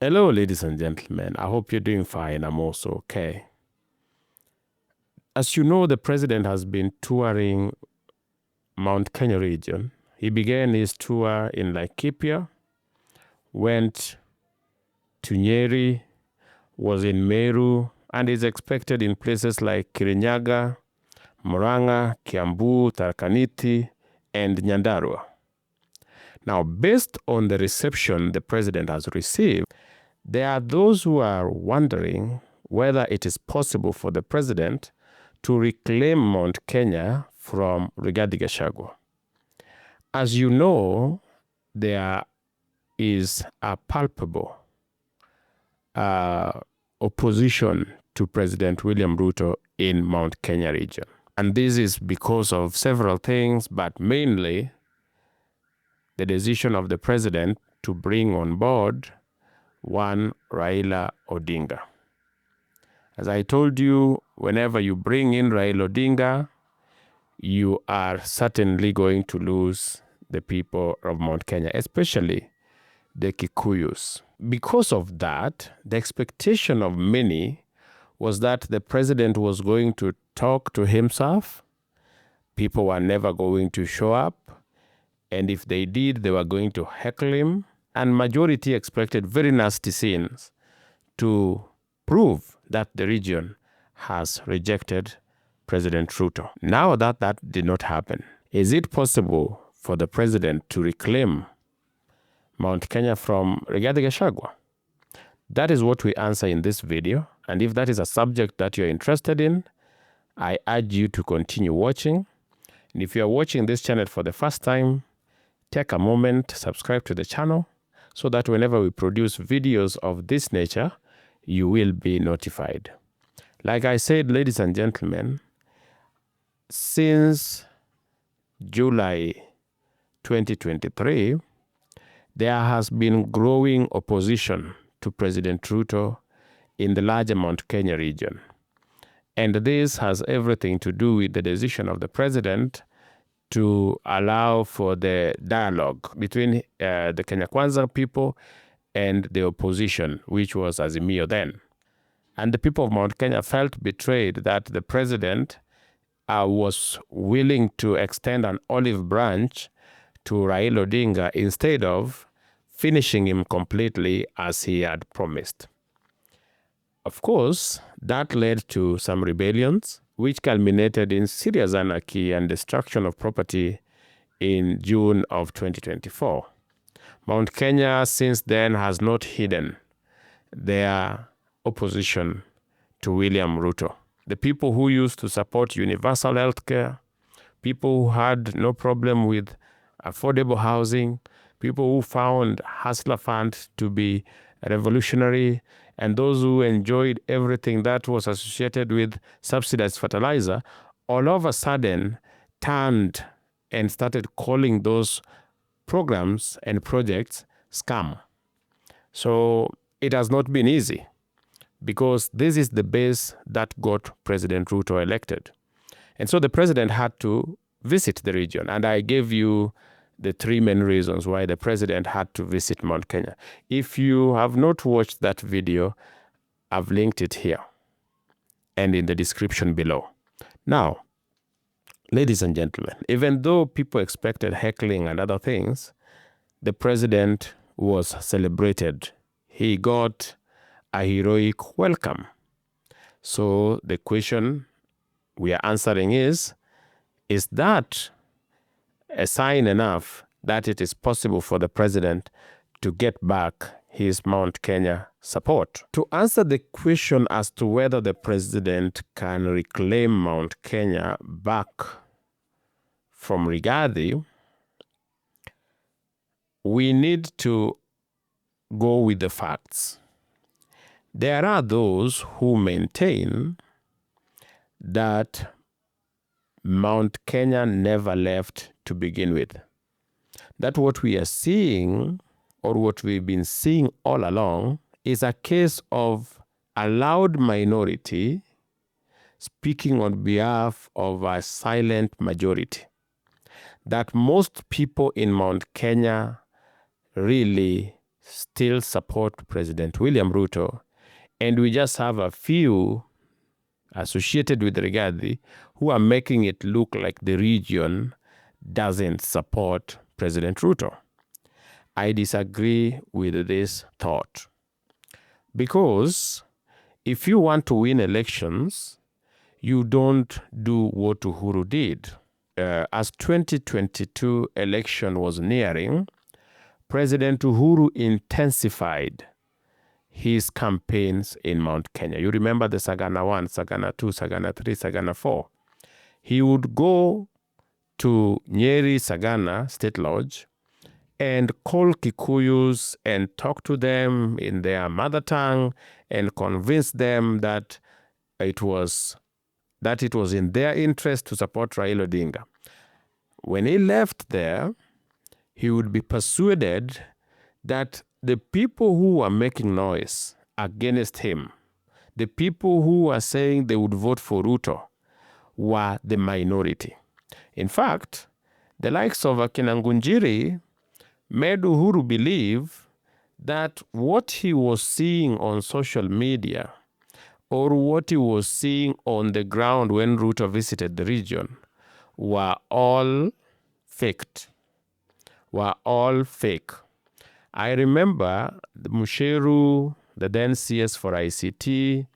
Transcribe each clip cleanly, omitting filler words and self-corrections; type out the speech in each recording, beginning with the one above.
Hello, ladies and gentlemen. I hope you're doing fine. I'm also okay. As you know, the president has been touring Mount Kenya region. He began his tour in Laikipia, went to Nyeri, was in Meru, and is expected in places like Kirinyaga, Murang'a, Kiambu, Tharaka Nithi, and Nyandarua. Now, based on the reception the president has received, there are those who are wondering whether it is possible for the president to reclaim Mount Kenya from Rigathi Gachagua. As you know, there is a palpable opposition to President William Ruto in Mount Kenya region. And this is because of several things, but mainly the decision of the president to bring on board one Raila Odinga. As I told you, whenever you bring in Raila Odinga, you are certainly going to lose the people of Mount Kenya, especially the Kikuyus. Because of that, the expectation of many was that the president was going to talk to himself. People were never going to show up. And if they did, they were going to heckle him. And majority expected very nasty scenes to prove that the region has rejected President Ruto. Now that did not happen, is it possible for the president to reclaim Mount Kenya from Rigathi Gachagua? That is what we answer in this video. And if that is a subject that you're interested in, I urge you to continue watching. And if you're watching this channel for the first time, take a moment, subscribe to the channel, so that whenever we produce videos of this nature, you will be notified. Like I said, ladies and gentlemen, since July 2023, there has been growing opposition to President Ruto in the larger Mount Kenya region. And this has everything to do with the decision of the president to allow for the dialogue between the Kenya Kwanza people and the opposition, which was Azimio then. And the people of Mount Kenya felt betrayed that the president was willing to extend an olive branch to Raila Odinga instead of finishing him completely as he had promised. Of course, that led to some rebellions, which culminated in serious anarchy and destruction of property in June of 2024. Mount Kenya since then has not hidden their opposition to William Ruto. The people who used to support universal health care, people who had no problem with affordable housing, people who found Hustler Fund to be revolutionary, and those who enjoyed everything that was associated with subsidized fertilizer, all of a sudden turned and started calling those programs and projects scam. So it has not been easy, because this is the base that got President Ruto elected. And so the president had to visit the region. And I gave you the three main reasons why the president had to visit Mount Kenya. If you have not watched that video, I've linked it here and in the description below. Now, ladies and gentlemen, even though people expected heckling and other things, the president was celebrated. He got a heroic welcome. So the question we are answering is that a sign enough that it is possible for the president to get back his Mount Kenya support? To answer the question as to whether the president can reclaim Mount Kenya back from Rigathi, we need to go with the facts. There are those who maintain that Mount Kenya never left to begin with. That what we are seeing, or what we've been seeing all along, is a case of a loud minority speaking on behalf of a silent majority. That most people in Mount Kenya really still support President William Ruto, and we just have a few associated with Rigathi who are making it look like the region doesn't support President Ruto. I disagree with this thought, because if you want to win elections, you don't do what Uhuru did. As 2022 election was nearing, President Uhuru intensified his campaigns in Mount Kenya. You remember the Sagana 1, Sagana 2, Sagana 3, Sagana 4. He would go to Nyeri Sagana State Lodge and call Kikuyus and talk to them in their mother tongue and convince them that it was in their interest to support Raila Odinga. When he left there, he would be persuaded that the people who were making noise against him, the people who were saying they would vote for Ruto, were the minority. In fact, the likes of Akina Ngunjiri made Uhuru believe that what he was seeing on social media or what he was seeing on the ground when Ruto visited the region were all faked, were all fake. I remember the Musheru, the then CS for ICT,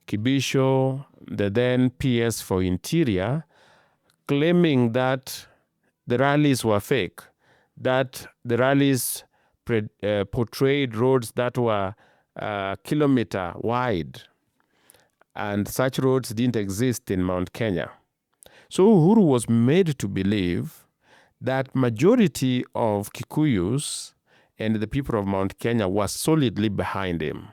Kibisho, the then PS for Interior, claiming that the rallies were fake, that the rallies portrayed roads that were kilometer wide, and such roads didn't exist in Mount Kenya. So Uhuru was made to believe that majority of Kikuyus and the people of Mount Kenya were solidly behind him,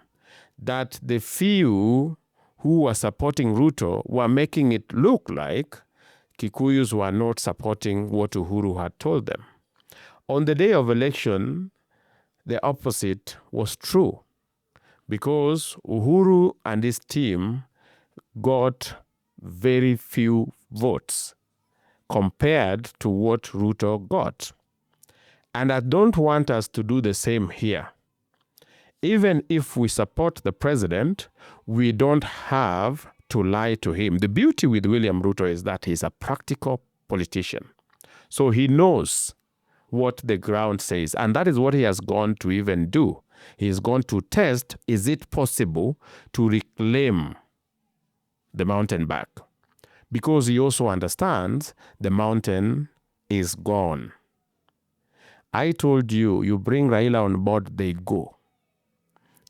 that the few who were supporting Ruto were making it look like Kikuyus were not supporting what Uhuru had told them. On the day of election, the opposite was true, because Uhuru and his team got very few votes compared to what Ruto got. And I don't want us to do the same here. Even if we support the president, we don't have to lie to him. The beauty with William Ruto is that he's a practical politician. So he knows what the ground says, and that is what he has gone to even do. He's gone to test, is it possible to reclaim the mountain back? Because he also understands the mountain is gone. I told you, you bring Raila on board, they go.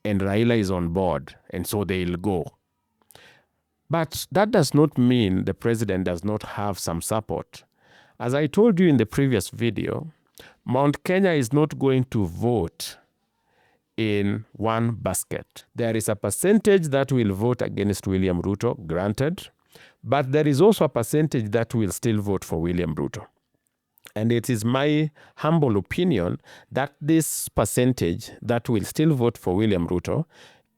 And Raila is on board, and so they'll go. But that does not mean the president does not have some support. As I told you in the previous video, Mount Kenya is not going to vote in one basket. There is a percentage that will vote against William Ruto, granted, but there is also a percentage that will still vote for William Ruto. And it is my humble opinion that this percentage that will still vote for William Ruto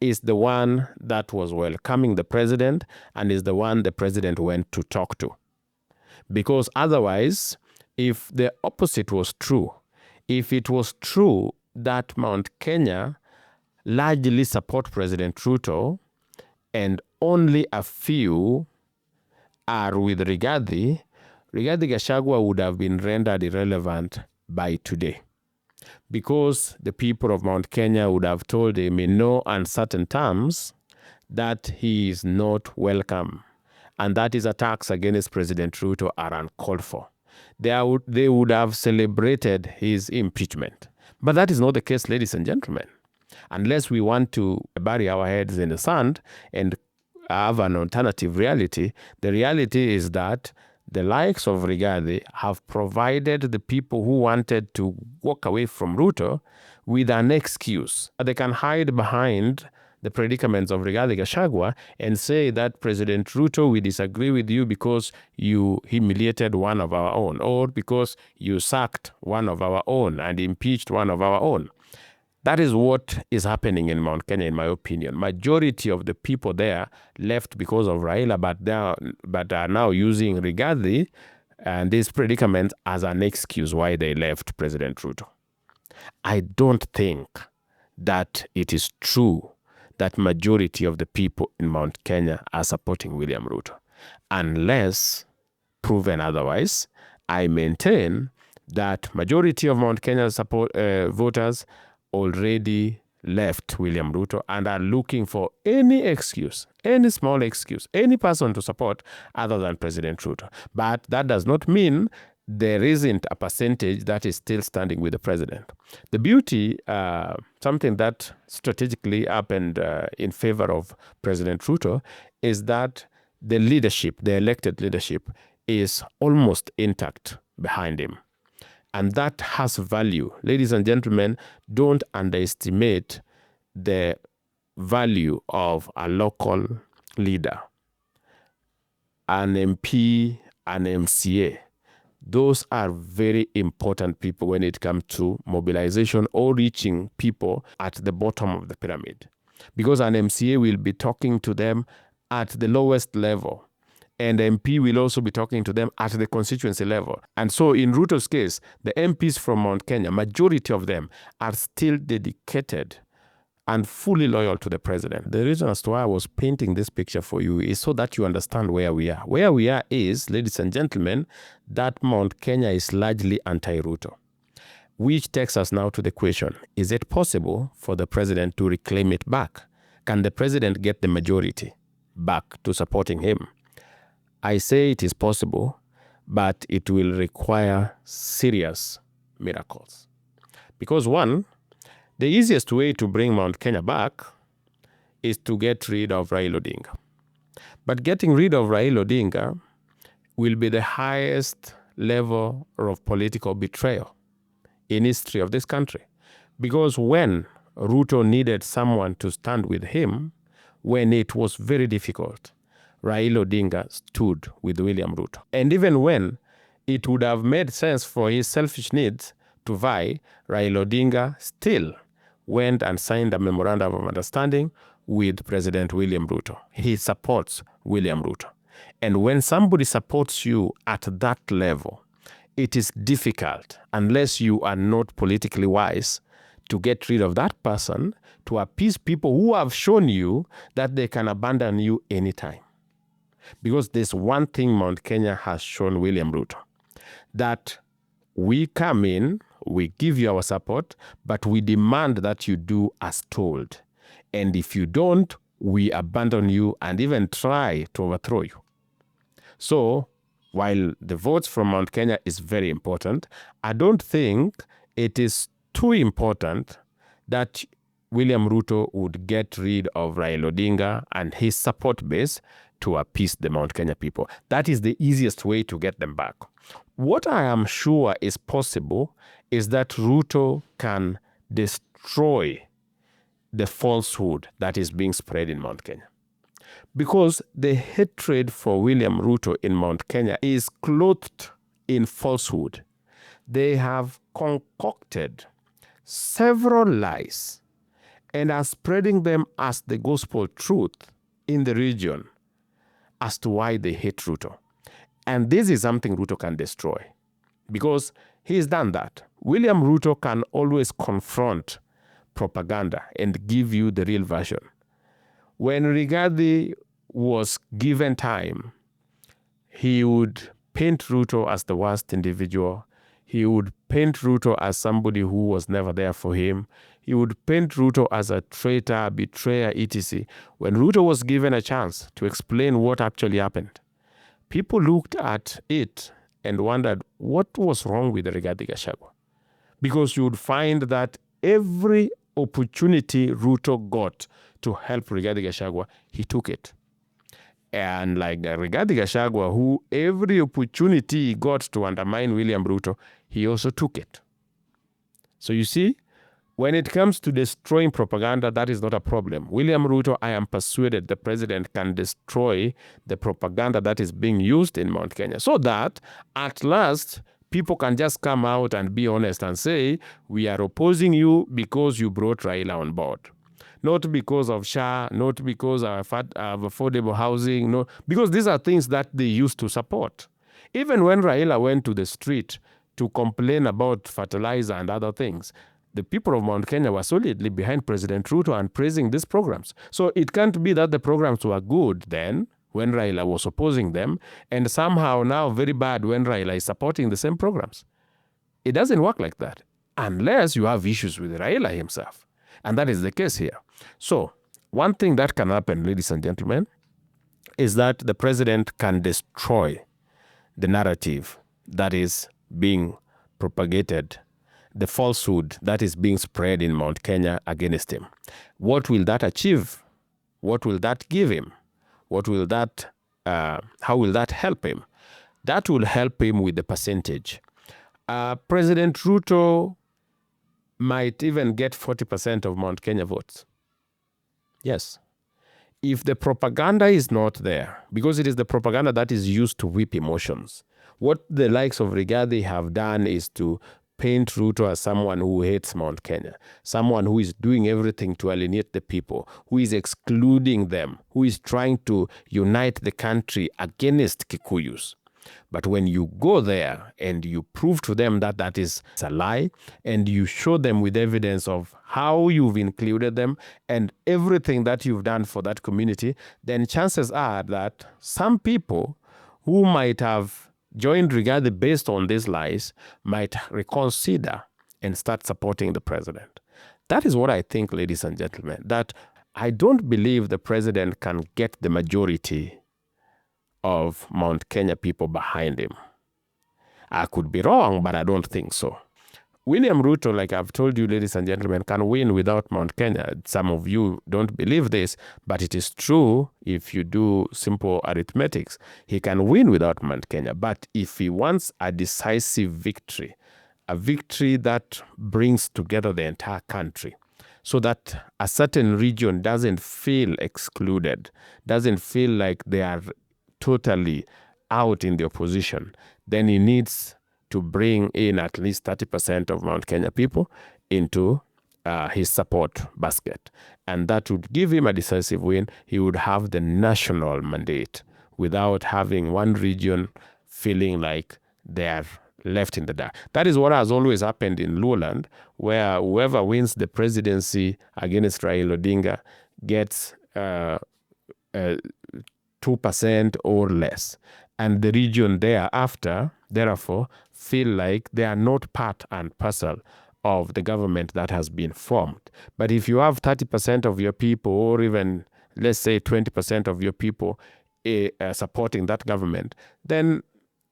is the one that was welcoming the president and is the one the president went to talk to. Because otherwise, if the opposite was true, if it was true that Mount Kenya largely support President Ruto and only a few are with Rigathi Gachagua would have been rendered irrelevant by today, because the people of Mount Kenya would have told him in no uncertain terms that he is not welcome and that his attacks against President Ruto are uncalled for. They would have celebrated his impeachment. But that is not the case, ladies and gentlemen. Unless we want to bury our heads in the sand and have an alternative reality, the reality is that the likes of Rigathi have provided the people who wanted to walk away from Ruto with an excuse. They can hide behind the predicaments of Rigathi Gachagua and say that President Ruto, we disagree with you because you humiliated one of our own, or because you sacked one of our own and impeached one of our own. That is what is happening in Mount Kenya, in my opinion. Majority of the people there left because of Raila, but are now using Rigathi and this predicament as an excuse why they left President Ruto. I don't think that it is true that majority of the people in Mount Kenya are supporting William Ruto. Unless proven otherwise, I maintain that majority of Mount Kenya voters already left William Ruto and are looking for any excuse, any small excuse, any person to support other than President Ruto. But that does not mean there isn't a percentage that is still standing with the president. The beauty, something that strategically happened in favor of President Ruto, is that the leadership, the elected leadership, is almost intact behind him. And that has value. Ladies and gentlemen, don't underestimate the value of a local leader, an MP, an MCA. Those are very important people when it comes to mobilization or reaching people at the bottom of the pyramid. Because an MCA will be talking to them at the lowest level, and MP will also be talking to them at the constituency level. And so in Ruto's case, the MPs from Mount Kenya, majority of them are still dedicated and fully loyal to the president. The reason as to why I was painting this picture for you is so that you understand where we are. Where we are is, ladies and gentlemen, that Mount Kenya is largely anti-Ruto, which takes us now to the question, is it possible for the president to reclaim it back? Can the president get the majority back to supporting him? I say it is possible, but it will require serious miracles. Because one, the easiest way to bring Mount Kenya back is to get rid of Raila Odinga. But getting rid of Raila Odinga will be the highest level of political betrayal in history of this country. Because when Ruto needed someone to stand with him, when it was very difficult, Raila Odinga stood with William Ruto. And even when it would have made sense for his selfish needs to vie, Raila Odinga still went and signed a memorandum of understanding with President William Ruto. He supports William Ruto. And when somebody supports you at that level, it is difficult, unless you are not politically wise, to get rid of that person, to appease people who have shown you that they can abandon you anytime. Because there's one thing Mount Kenya has shown William Ruto, that we come in, we give you our support, but we demand that you do as told. And if you don't, we abandon you and even try to overthrow you. So, while the votes from Mount Kenya is very important, I don't think it is too important that William Ruto would get rid of Raila Odinga and his support base to appease the Mount Kenya people. That is the easiest way to get them back. What I am sure is possible is that Ruto can destroy the falsehood that is being spread in Mount Kenya. Because the hatred for William Ruto in Mount Kenya is clothed in falsehood. They have concocted several lies and are spreading them as the gospel truth in the region as to why they hate Ruto. And this is something Ruto can destroy, because he's done that. William Ruto can always confront propaganda and give you the real version. When Rigathi was given time, he would paint Ruto as the worst individual. He would paint Ruto as somebody who was never there for him. He would paint Ruto as a traitor, betrayer, etc. When Ruto was given a chance to explain what actually happened, people looked at it and wondered what was wrong with Rigathi Gachagua. Because you would find that every opportunity Ruto got to help Rigathi Gachagua, he took it. And like Rigathi Gachagua, who every opportunity he got to undermine William Ruto, he also took it. So you see, when it comes to destroying propaganda, that is not a problem. William Ruto, I am persuaded the president can destroy the propaganda that is being used in Mount Kenya, so that at last people can just come out and be honest and say, we are opposing you because you brought Raila on board. Not because of SHA, not because of affordable housing, no, because these are things that they used to support. Even when Raila went to the street to complain about fertilizer and other things, the people of Mount Kenya were solidly behind President Ruto and praising these programs. So it can't be that the programs were good then when Raila was opposing them, and somehow now very bad when Raila is supporting the same programs. It doesn't work like that unless you have issues with Raila himself. And that is the case here. So one thing that can happen, ladies and gentlemen, is that the president can destroy the narrative that is being propagated, the falsehood that is being spread in Mount Kenya against him. What will that achieve? What will that give him? What will that, how will that help him? That will help him with the percentage. President Ruto might even get 40% of Mount Kenya votes. Yes. If the propaganda is not there, because it is the propaganda that is used to whip emotions, what the likes of Rigathi have done is to paint Ruto as someone who hates Mount Kenya, someone who is doing everything to alienate the people, who is excluding them, who is trying to unite the country against Kikuyus. But when you go there and you prove to them that that is a lie, and you show them with evidence of how you've included them and everything that you've done for that community, then chances are that some people who might have joined Rigathi based on these lies might reconsider and start supporting the president. That is what I think, ladies and gentlemen, that I don't believe the president can get the majority of Mount Kenya people behind him. I could be wrong, but I don't think so. William Ruto, like I've told you, ladies and gentlemen, can win without Mount Kenya. Some of you don't believe this, but it is true if you do simple arithmetics. He can win without Mount Kenya. But if he wants a decisive victory, a victory that brings together the entire country, so that a certain region doesn't feel excluded, doesn't feel like they are totally out in the opposition, then he needs to bring in at least 30% of Mount Kenya people into his support basket. And that would give him a decisive win. He would have the national mandate without having one region feeling like they are left in the dark. That is what has always happened in Luoland, where whoever wins the presidency against Raila Odinga gets 2% or less. And the region thereafter, therefore, feel like they are not part and parcel of the government that has been formed. But if you have 30% of your people, or even, let's say, 20% of your people supporting that government, then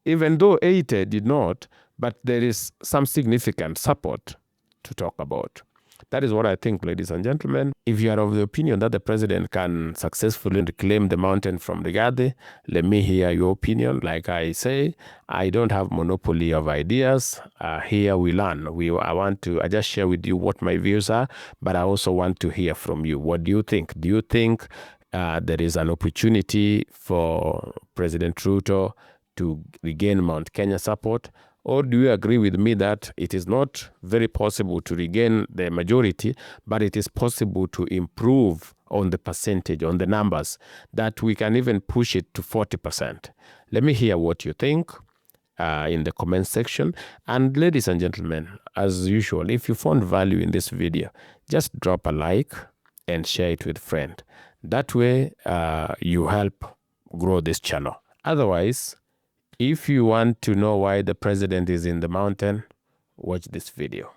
even though 80 did not, but there is some significant support to talk about. That is what I think, ladies and gentlemen. If you are of the opinion that the president can successfully reclaim the mountain from Rigathi, let me hear your opinion. Like I say, I don't have monopoly of ideas. Here we learn. I just share with you what my views are, but I also want to hear from you. What do you think? Do you think there is an opportunity for President Ruto to regain Mount Kenya support? Or do you agree with me that it is not very possible to regain the majority, but it is possible to improve on the percentage, on the numbers, that we can even push it to 40%? Let me hear what you think in the comment section. And ladies and gentlemen, as usual, if you found value in this video, just drop a like and share it with a friend. That way, you help grow this channel. Otherwise, if you want to know why the president is in the mountain, watch this video.